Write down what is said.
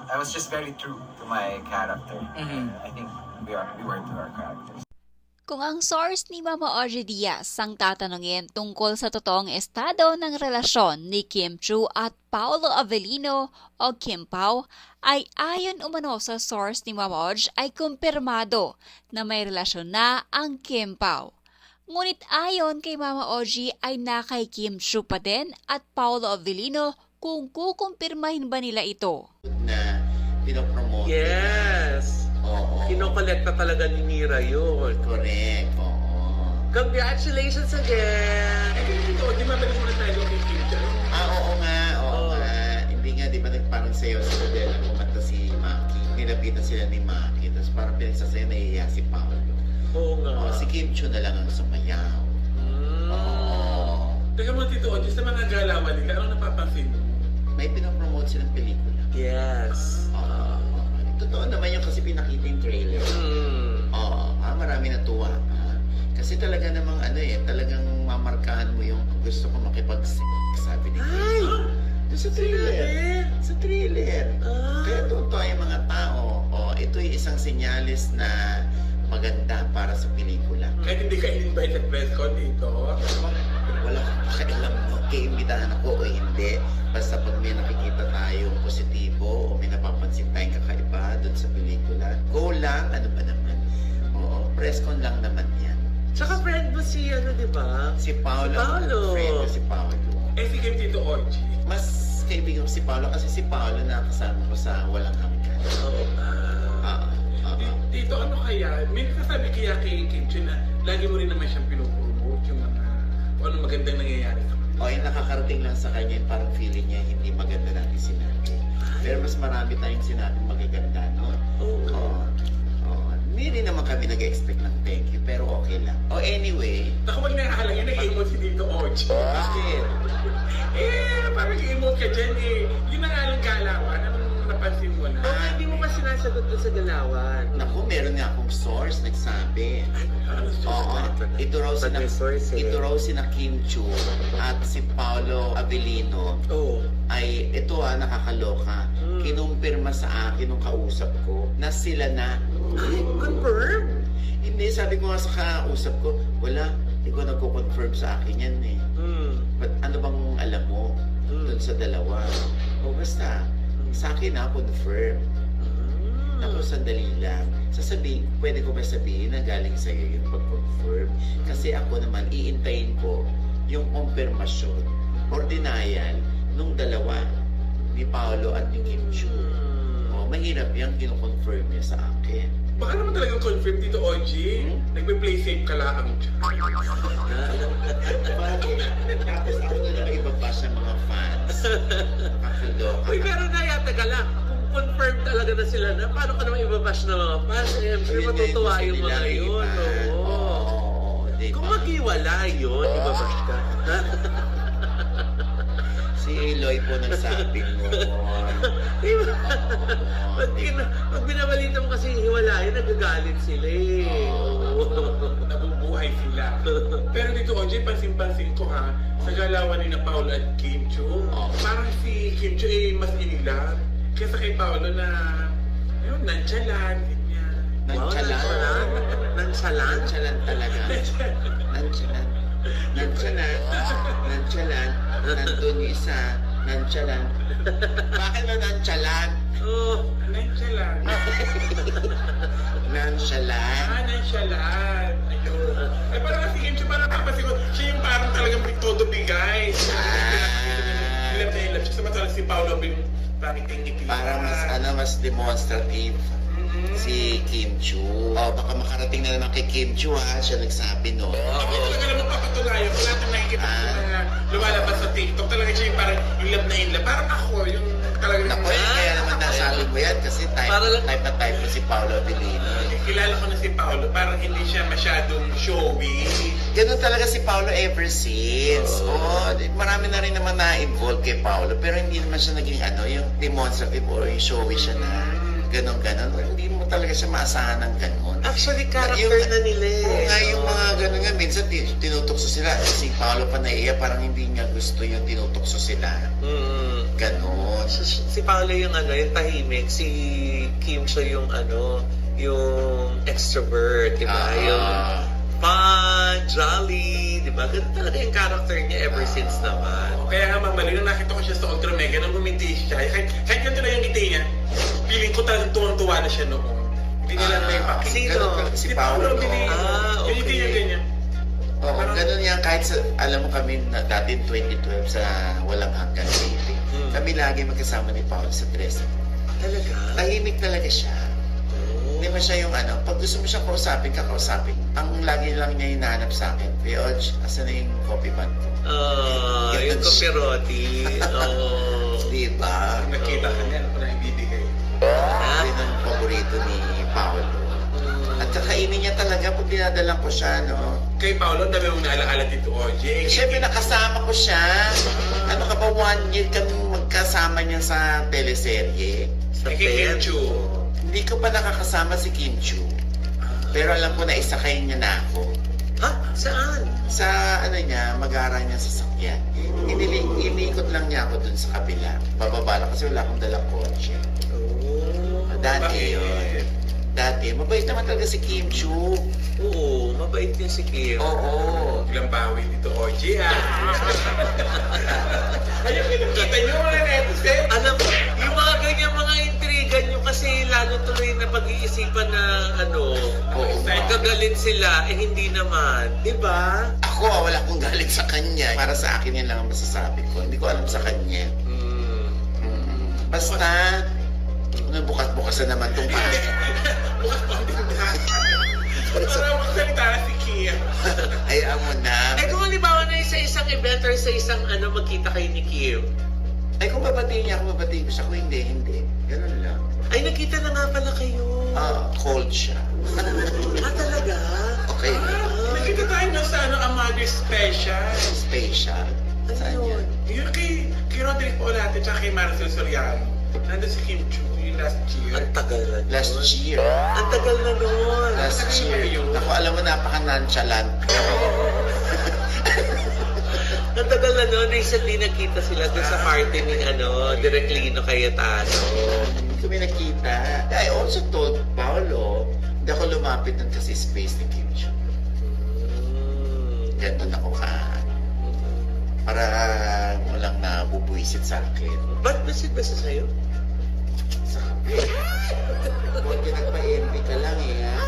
I was just very true to my character. I think we were to our characters. Kung ang source ni Mama Audrey Diaz ang tatanungin tungkol sa totoong estado ng relasyon ni Kim Chiu at Paolo Avellino o Kim Pao, ay ayon umano sa source ni Mama Audrey ay kumpirmado na may relasyon na ang Kim Pao. Ngunit ayon kay Mama Audrey ay na kay Kim Chiu pa din at Paolo Avellino kung kukumpirmahin ba nila ito. Na pinopromote. Yes! Oo. Kinokolekta talaga ni Mira yun. Correct. Oo. Congratulations again! Di ba balik muna tayo kay Kim Chiu? Oo nga. Hindi nga, di ba parang sayo sa modela, kumanta si Maki. Nilapitan sila ni Maki. Tapos parang pinagsasayo, naiiyak si Paolo. Oo nga. Si Kim Chiu na lang ang sumayaw. Oo. Teka mo, Tito Oji, sa mga galawan nila, anong napapansin mo? May pinopromote silang pelikula. Yes. Totoo naman yun kasi pinakita yung trailer. Marami natuwa. Kasi talaga namang talagang mamarkahan mo yung gusto ko makipag-sex, sabi ni Kim. Sa thriller. Sa thriller. Kaya totoo yung mga tao. Ito yung isang senyalis na maganda para sa pelikula. Kahit hindi ka in-invite at press con dito. Wala kang pakialam no, iimbitahan ako o hindi. Basta pag may nakikita tayong positibo o may napapansin tayong kakaiba doon sa pelikula, go lang, ano ba naman. Press con lang naman yan. Tsaka friend mo si, di ba? Si Paolo. Friend ko si Paolo. Si Kim Tito Oji. Mas kaibigan ko si Paolo kasi si Paolo nakasama ko sa Walang Hanggan. Tito, ano kaya? May nagsasabi kaya kay Kim Chiu na lagi mo rin naman siyang pinupromote yung mga ano magandang nangyayari sa kanya. Yung nakakarating lang sa kanya, parang feeling niya hindi maganda natin sinabi. Pero mas marami tayong sinabing magaganda, no? Hindi naman kami nag-expect ng thank you, pero okay lang. Anyway. Naku, wag nakahalang yan, nag-emote si Tito Oji. Bakit? Parang nag-emote ka dyan Yun na nga lang galawan, anong napansin mo na? Hindi mo pa sinasagot doon sa galawan. Naku, meron nga akong source nagsabi. Ito raw si na Kim Chiu at si Paolo Avellino. Ay, ito nakakaloka. Kinumpirma sa akin nung kausap ko na sila na. Confirm? Hindi, sabi ko nga sa kausap ko, wala, hindi ko nagko-confirm sa akin yan But ano bang alam mo dun sa dalawa? Basta, sa akin confirm. Tapos sandali lang. Pwede ko ba sabihin na galing sa'yo yung pag-confirm? Kasi ako naman, iintayin ko yung confirmation or denial nung dalawa, ni Paolo at ni Kim Chiu. Mahirap yan, kino-confirm niya sa akin. Baka naman talagang confirm Tito Oji. Nagpe-play safe ka lang. Tapos ako na lang ibabash ng mga fans. Nakakaloka. Uy, pero teka lang. Kung confirm talaga na sila na, paano ka naman ibabash ng mga fans? Siyempre matutuwa yung mga yun. Kung maghiwalay yun, ibabash ka. Si Eloy po nagsabi mo. Pag binabalita mo kasi hiwalayan, nagagalit sila Nabubuhay sila. Pero dito, Oji, pansin-pansin ko sa galawan ni na Paolo at Kim Chiu, parang si Kim Chiu mas inilang kaysa kay Paolo na nonchalant. Nonchalant? Nonchalant talaga. Nonchalant. Nandun yung isa, nonchalant. Bakit ba nonchalant? Nonchalant. Nonchalant? Nonchalant. Ayun. Parang kasi Kim Chiu, parang papasikot. Siya yung parang talagang todo bigay. Ilap na ilap. Samantala si Paolo parang tingin. Parang mas demonstrative. Si Kim Chiu. Baka makarating na naman kay Kim Chiu siya nagsabi no. Ako talaga naman papatunayan. Wala kang nakikita ko na lumalabas sa TikTok. Talaga siya yung parang in love. Parang ako yung talagang... Naku, kaya naman nasabi mo yan kasi type na type mo si Paolo Avellino. Kilala ko na si Paolo. Parang hindi siya masyadong showy. Ganun talaga si Paolo ever since. Marami na rin naman na-involve kay Paolo. Pero hindi naman siya naging yung demonstrative or yung showy siya na ganon-ganon. Hindi mo talaga siya maasahan ng ganon. Actually, character na nila Yung mga ganon nga, minsan tinutokso sila. Si Paolo pa naiiyak, parang hindi niya gusto yung tinutokso sila. Ganon. Si Paolo yung yung tahimik. Si Kim Cho yung yung extrovert, di ba? Yung fun, jolly, di ba? Ganun talaga yung character niya ever since naman. Kaya nga Ma'am Marie, nung nakita ko siya sa Ultra Mega, nung bumindi siya, kahit ganito lang yung ngiti niya, feeling ko talagang tuwang-tuwa na siya noon. Hindi nila may pakita. Sino? Si Paolo. Yung ngiti niya ganyan. Oo, ganun yan. Kahit alam mo kami na dati 2012 sa Walang Hanggan taping. Kami lagi magkasama ni Paolo sa dressing. Talaga? Tahimik talaga siya. Hindi mo siya yung pag gusto mo siya kausapin, kakausapin. Ang lagi lang niya hinahanap sa akin, George, asan na yung coffee man ko? Yung kopiroti. Diba? Nakita ka niya, ako na ibibigay. Yun ang paborito ni Paolo. At kakainin niya talaga pag dinadalang ko siya, no? Kay Paolo, dami mong naalaala dito, OJ. Siyempre, nakasama ko siya. Ano ka ba, 1 year kami magkasama niya sa teleserye. Sa Kay Kim Chu. Hindi ko pa nakakasama si Kim Chu. Pero alam ko na isakay niya na ako. Ha? Saan? Sa niya, mag-aara niya sa sakyan. Iniikot lang niya ako dun sa kabila. Bababa lang kasi wala akong dalang kotse. Dati yun. Dati, mabait naman talaga si Kim Chu. Oo, mabait din si Kim. Oo. Biglang bawi dito, OJ, Ayun, pinakita niyo mga netizen. Alam mo, yung mga ganyan mga intriga nyo kasi lalo tuloy na pag-iisipan na magagalit sila, hindi naman. Diba? Ako, wala akong galit sa kanya. Para sa akin yan lang ang masasabi ko. Hindi ko alam sa kanya. Basta, bukas-bukas na naman itong pangit. Bukas pa ang tindahan. Para magsalita na si Kim. Ayaw mo na. Kung halimbawa na sa isang event or sa isang magkita kayo ni Kim. Kung babatiin niya ako, babatiin ko siya. Kung hindi, hindi. Ganun lang. Ay, nakita na nga pala kayo. Cold siya. Talaga? Okay. Nakita tayo na sa Amado Special. Special. Saan Ano yan? Yung kay Roderick Paulate at kay Marcel Soriano. Nandun si Kim Chu yung last year. Ang tagal na nun. Last year. Ang tagal na nun. Last year. Ako, alam mo, napaka-nonchalant. Ang tagal na nun. Recently nakita sila dun sa party ni Direk Lino Cayetano. Hindi kami nakita. I also told Paolo, hindi ako lumapit nun kasi space ni Kim Chu. Ganun ako para walang nabubuisit sa akin. Ba't basta sa'yo? Sa kape. Huwag ka nagpa-envy ka lang eh, ha?